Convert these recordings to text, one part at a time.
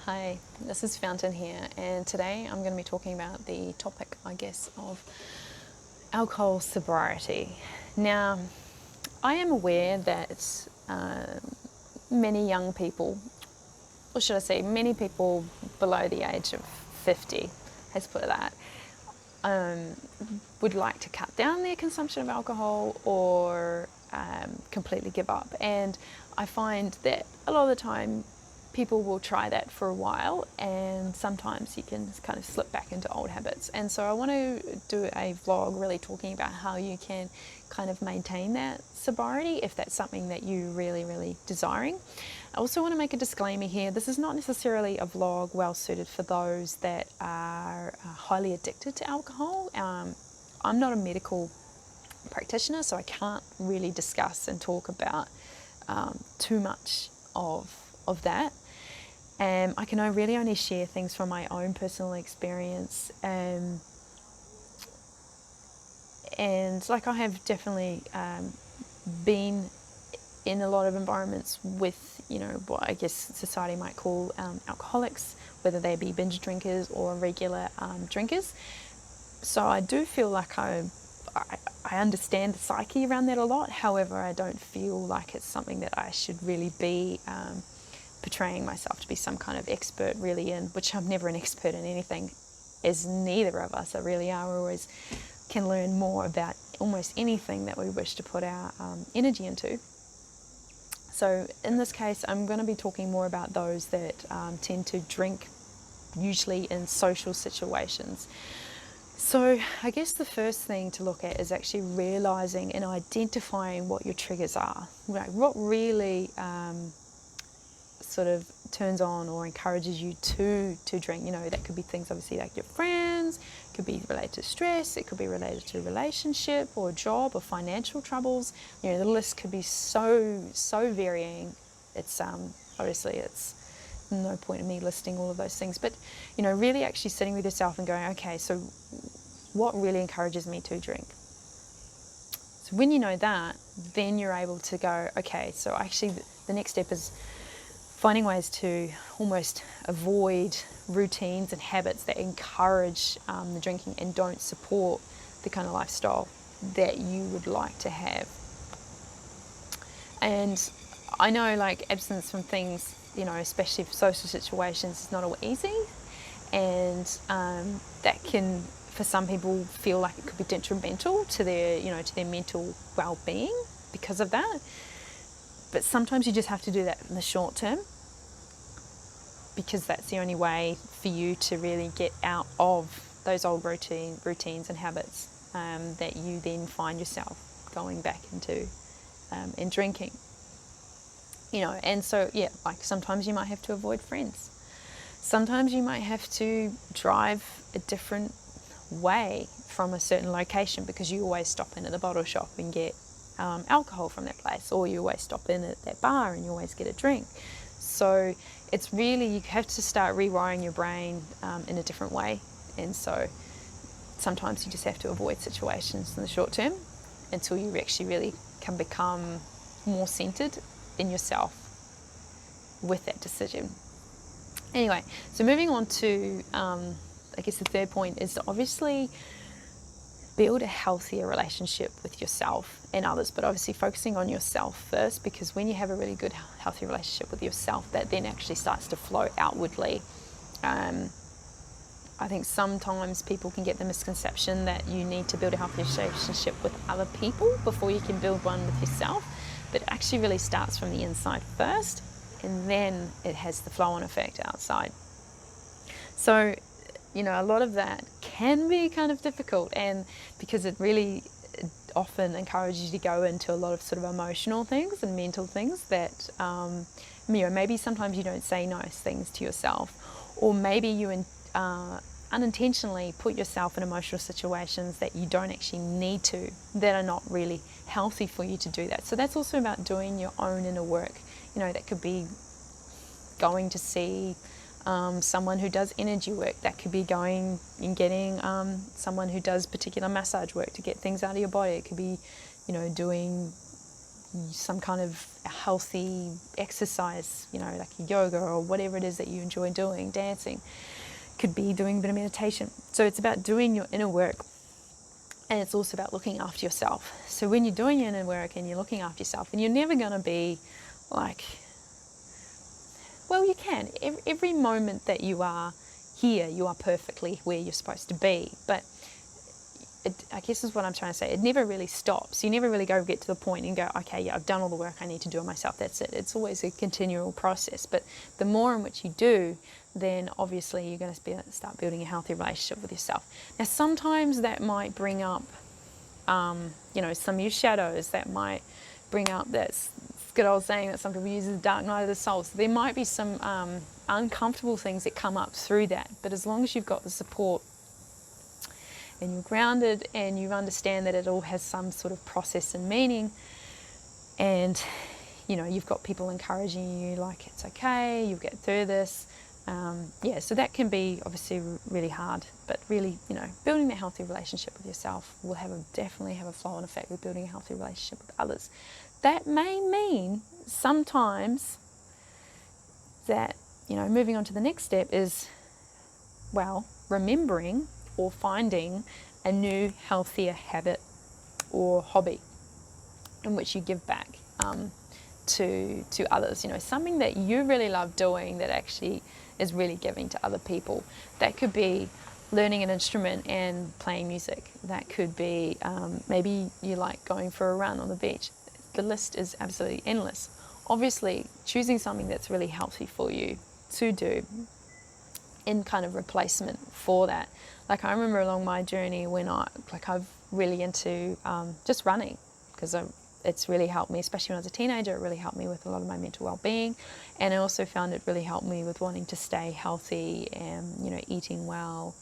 Hi, this is Fountain here, and today I'm going to be talking about the topic, I guess, of alcohol sobriety. Now, I am aware that many young people, or should I say, many people below the age of 50, let's put it that, would like to cut down their consumption of alcohol or completely give up. And I find that a lot of the time people will try that for a while, and sometimes you can kind of slip back into old habits. And so I want to do a vlog really talking about how you can kind of maintain that sobriety if that's something that you really desiring. I also want to make a disclaimer here. This is not necessarily a vlog well suited for those that are highly addicted to alcohol. I'm not a medical practitioner, so I can't really discuss and talk about too much of that. I can really only share things from my own personal experience. And like, I have definitely been in a lot of environments with, what I guess society might call alcoholics, whether they be binge drinkers or regular drinkers. So I do feel like I understand the psyche around that a lot. However, I don't feel like it's something that I should really be portraying myself to be some kind of expert really in, which I'm never an expert in anything, as neither of us really are. We always can learn more about almost anything that we wish to put our energy into. So in this case, I'm going to be talking more about those that tend to drink, usually in social situations. So I guess the first thing to look at is actually realizing and identifying what your triggers are. Right? What really sort of turns on or encourages you to drink. That could be things obviously like your friends, it could be related to stress, it could be related to a relationship or a job or financial troubles. The list could be so varying. It's obviously it's no point in me listing all of those things, but really actually sitting with yourself and going, okay, so what really encourages me to drink? So when you know that, then you're able to go, okay, so actually the next step is finding ways to almost avoid routines and habits that encourage the drinking and don't support the kind of lifestyle that you would like to have. And I know, like, abstinence from things, especially for social situations, is not always easy, and that can, for some people, feel like it could be detrimental to their, to their mental well-being because of that. But sometimes you just have to do that in the short term, because that's the only way for you to really get out of those old routines and habits that you then find yourself going back into and drinking. And so, like, sometimes you might have to avoid friends. Sometimes you might have to drive a different way from a certain location because you always stop in at the bottle shop and get alcohol from that place, or you always stop in at that bar and you always get a drink. So it's really, you have to start rewiring your brain in a different way. And so sometimes you just have to avoid situations in the short term until you actually really can become more centered in yourself with that decision. Anyway, so moving on to, I guess the third point is to obviously build a healthier relationship with yourself and others, but obviously focusing on yourself first, because when you have a really good, healthy relationship with yourself, that then actually starts to flow outwardly. I think sometimes people can get the misconception that you need to build a healthy relationship with other people before you can build one with yourself, but it actually really starts from the inside first, and then it has the flow-on effect outside. So a lot of that can be kind of difficult, and because it really often encourages you to go into a lot of sort of emotional things and mental things that, maybe sometimes you don't say nice things to yourself, or maybe you unintentionally put yourself in emotional situations that you don't actually need to, that are not really healthy for you to do that. So that's also about doing your own inner work. That could be going to see someone who does energy work. That could be going and getting someone who does particular massage work to get things out of your body. It could be, doing some kind of healthy exercise, you know, like yoga or whatever it is that you enjoy doing, dancing, could be doing a bit of meditation. So it's about doing your inner work, and it's also about looking after yourself. So when you're doing your inner work and you're looking after yourself, and you're never going to be like, well, you can. Every moment that you are here, you are perfectly where you're supposed to be. But I guess is what I'm trying to say. It never really stops. You never really get to the point and go, okay, yeah, I've done all the work I need to do on myself. That's it. It's always a continual process. But the more in which you do, then obviously you're going to start building a healthy relationship with yourself. Now, sometimes that might bring up, you know, some of your shadows. That might bring up that good old saying that some people use, the dark night of the soul. So there might be some uncomfortable things that come up through that. But as long as you've got the support and you're grounded and you understand that it all has some sort of process and meaning, and you know, you've got people encouraging you, like, it's okay, you'll get through this. So that can be obviously really hard, but really, you know, building a healthy relationship with yourself will definitely have a flow-on effect with building a healthy relationship with others. That may mean sometimes that, you know, moving on to the next step is, well, remembering or finding a new, healthier habit or hobby in which you give back to others. You know, something that you really love doing that actually is really giving to other people. That could be learning an instrument and playing music. That could be maybe you like going for a run on the beach. The list is absolutely endless. Obviously, choosing something that's really healthy for you to do in kind of replacement for that. Like, I remember along my journey when I'm really into just running, because it's really helped me, especially when I was a teenager. It really helped me with a lot of my mental well-being, and I also found it really helped me with wanting to stay healthy and, you know, eating well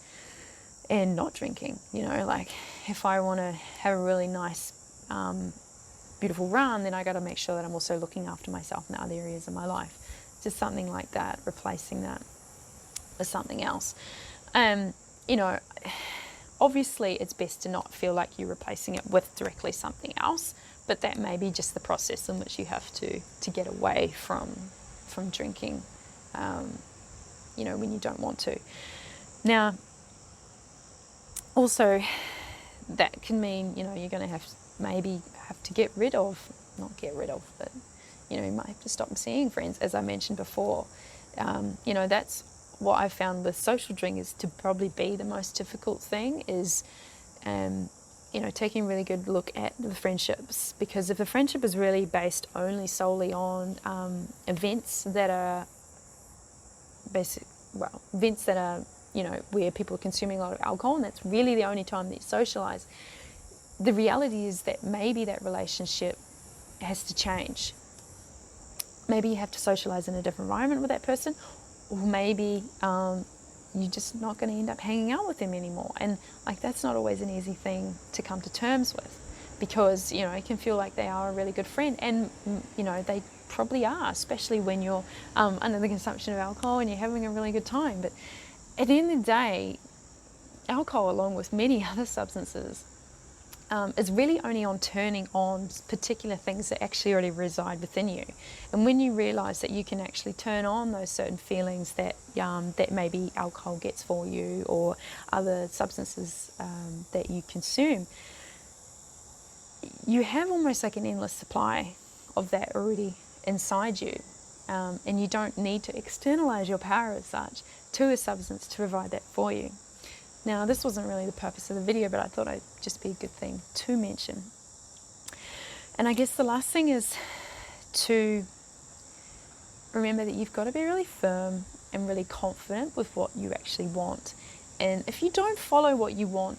and not drinking. You know, like, if I want to have a really nice beautiful run, then I got to make sure that I'm also looking after myself in other areas of my life. Just something like that, replacing that with something else. You know, obviously it's best to not feel like you're replacing it with directly something else, but that may be just the process in which you have to get away from drinking, you know, when you don't want to. Now, also, that can mean, you know, you're going to have to get rid of, not get rid of, but, you know, you might have to stop seeing friends, as I mentioned before. You know, that's what I've found with social drinkers to probably be the most difficult thing is, you know, taking a really good look at the friendships. Because if the friendship is really based solely on events that are you know, where people are consuming a lot of alcohol, and that's really the only time that you socialise, the reality is that maybe that relationship has to change. Maybe you have to socialise in a different environment with that person, or maybe you're just not going to end up hanging out with them anymore. And like, that's not always an easy thing to come to terms with, because, you know, it can feel like they are a really good friend, and, you know, they probably are, especially when you're under the consumption of alcohol and you're having a really good time. But at the end of the day, alcohol, along with many other substances, is really only on turning on particular things that actually already reside within you. And when you realise that you can actually turn on those certain feelings that that maybe alcohol gets for you, or other substances that you consume, you have almost like an endless supply of that already inside you. And you don't need to externalise your power as such to a substance to provide that for you. Now, this wasn't really the purpose of the video, but I thought it'd just be a good thing to mention. And I guess the last thing is to remember that you've got to be really firm and really confident with what you actually want. And if you don't follow what you want,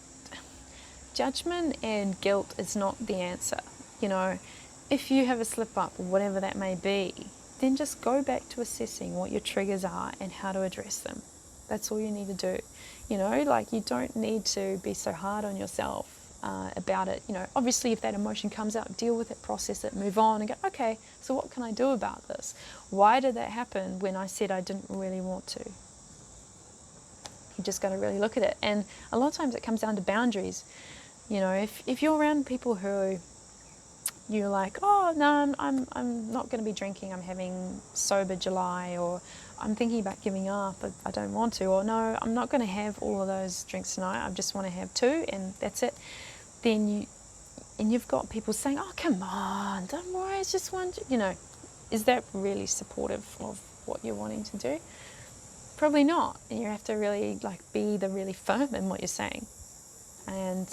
judgment and guilt is not the answer. You know, if you have a slip up or whatever that may be, then just go back to assessing what your triggers are and how to address them. That's all you need to do. You know, like, you don't need to be so hard on yourself about it. You know, obviously if that emotion comes up, deal with it, process it, move on and go, okay, so what can I do about this? Why did that happen when I said I didn't really want to? You just got to really look at it. And a lot of times it comes down to boundaries. You know, if you're around people who you're like, oh no, I'm not going to be drinking, I'm having sober July, or I'm thinking about giving up, but I don't want to, or no, I'm not going to have all of those drinks tonight, I just want to have 2 and that's it. Then you've got people saying, oh come on, don't worry, it's just one, is that really supportive of what you're wanting to do? Probably not. And you have to really be really firm in what you're saying, and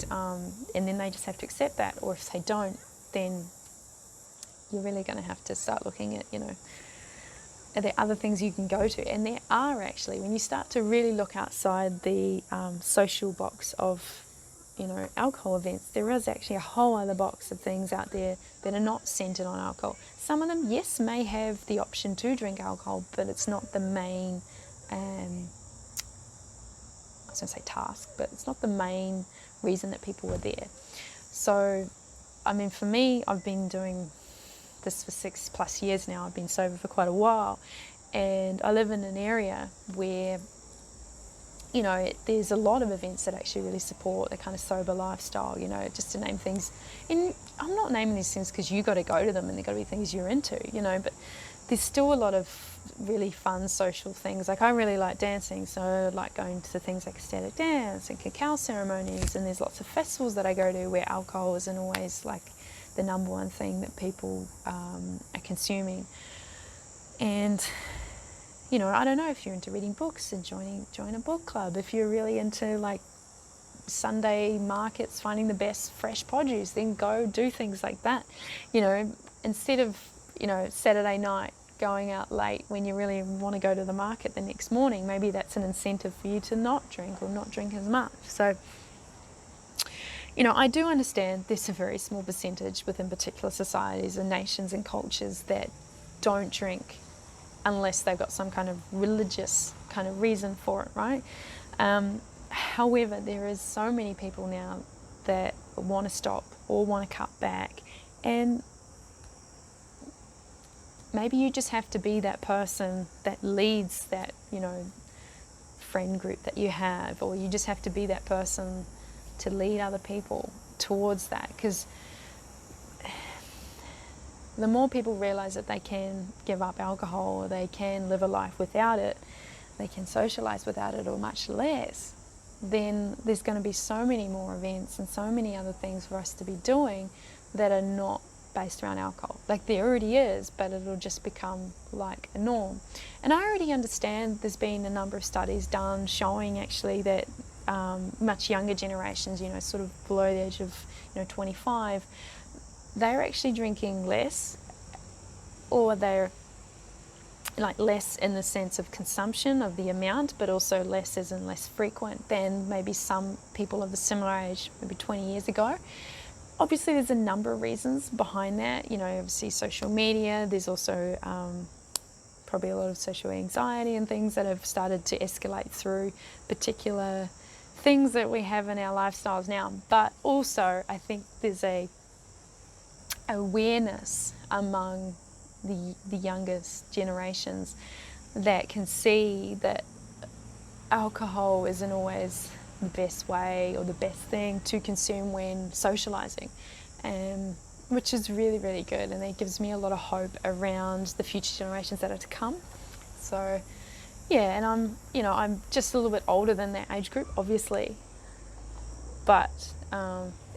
then they just have to accept that. Or if they don't, then you're really going to have to start looking at, are there other things you can go to? And there are actually, when you start to really look outside the social box of, alcohol events, there is actually a whole other box of things out there that are not centered on alcohol. Some of them, yes, may have the option to drink alcohol, but it's not the main, I was going to say task, but it's not the main reason that people were there. So, I mean, for me, I've been doing this for 6+ years now. I've been sober for quite a while, and I live in an area where, there's a lot of events that actually really support the kind of sober lifestyle, just to name things. And I'm not naming these things because you got to go to them and they've got to be things you're into, but there's still a lot of really fun social things. Like, I really like dancing, so I like going to things like ecstatic dance and cacao ceremonies, and there's lots of festivals that I go to where alcohol isn't always the number one thing that people are consuming. And I don't know, if you're into reading books and join a book club. If you're really into Sunday markets, finding the best fresh produce, then go do things like that. Instead of Saturday night going out late when you really want to go to the market the next morning, maybe that's an incentive for you to not drink or not drink as much. So I do understand there's a very small percentage within particular societies and nations and cultures that don't drink unless they've got some kind of religious kind of reason for it, right? However, there is so many people now that want to stop or want to cut back, and maybe you just have to be that person that leads that, friend group that you have, or you just have to be that person to lead other people towards that, because the more people realize that they can give up alcohol, or they can live a life without it, they can socialize without it, or much less, then there's going to be so many more events and so many other things for us to be doing that are not based around alcohol. There already is, but it'll just become like a norm. And I already understand there's been a number of studies done showing actually that much younger generations, sort of below the age of 25, they're actually drinking less, or they're less in the sense of consumption of the amount, but also less as in less frequent than maybe some people of a similar age maybe 20 years ago. Obviously there's a number of reasons behind that, obviously social media, there's also probably a lot of social anxiety and things that have started to escalate through particular things that we have in our lifestyles now. But also I think there's a awareness among the youngest generations that can see that alcohol isn't always the best way or the best thing to consume when socializing, which is really, really good, and it gives me a lot of hope around the future generations that are to come. So yeah, and I'm just a little bit older than that age group, obviously, but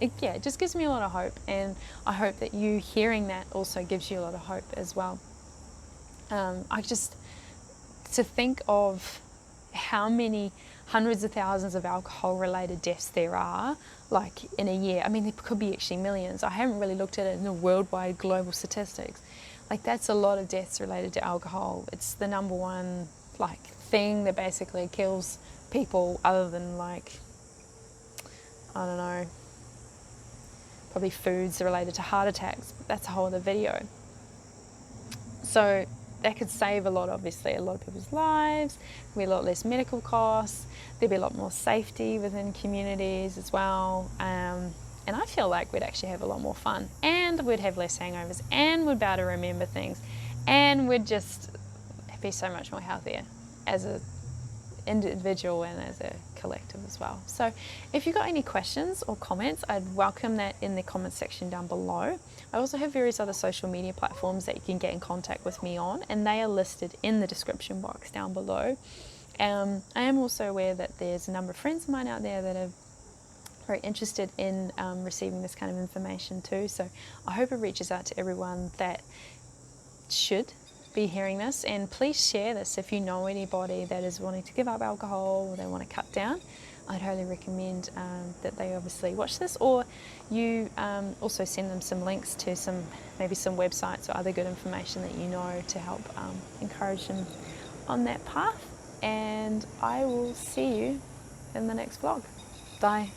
it just gives me a lot of hope, and I hope that you hearing that also gives you a lot of hope as well. To think of how many hundreds of thousands of alcohol-related deaths there are, in a year. I mean, there could be actually millions. I haven't really looked at it in the worldwide global statistics. That's a lot of deaths related to alcohol. It's the number one, thing that basically kills people, other than, I don't know, probably foods related to heart attacks. But that's a whole other video. So that could save a lot of people's lives. There'll be a lot less medical costs. There'll be a lot more safety within communities as well. And I feel like we'd actually have a lot more fun, and we'd have less hangovers, and we'd be able to remember things, and we'd just be so much more healthier as individual and as a collective as well. So if you've got any questions or comments, I'd welcome that in the comments section down below. I also have various other social media platforms that you can get in contact with me on, and they are listed in the description box down below. I am also aware that there's a number of friends of mine out there that are very interested in receiving this kind of information too. So I hope it reaches out to everyone that should be hearing this, and please share this if you know anybody that is wanting to give up alcohol or they want to cut down. I'd highly recommend that they obviously watch this, or you also send them some links to maybe some websites or other good information that you know to help encourage them on that path. And I will see you in the next vlog. Bye.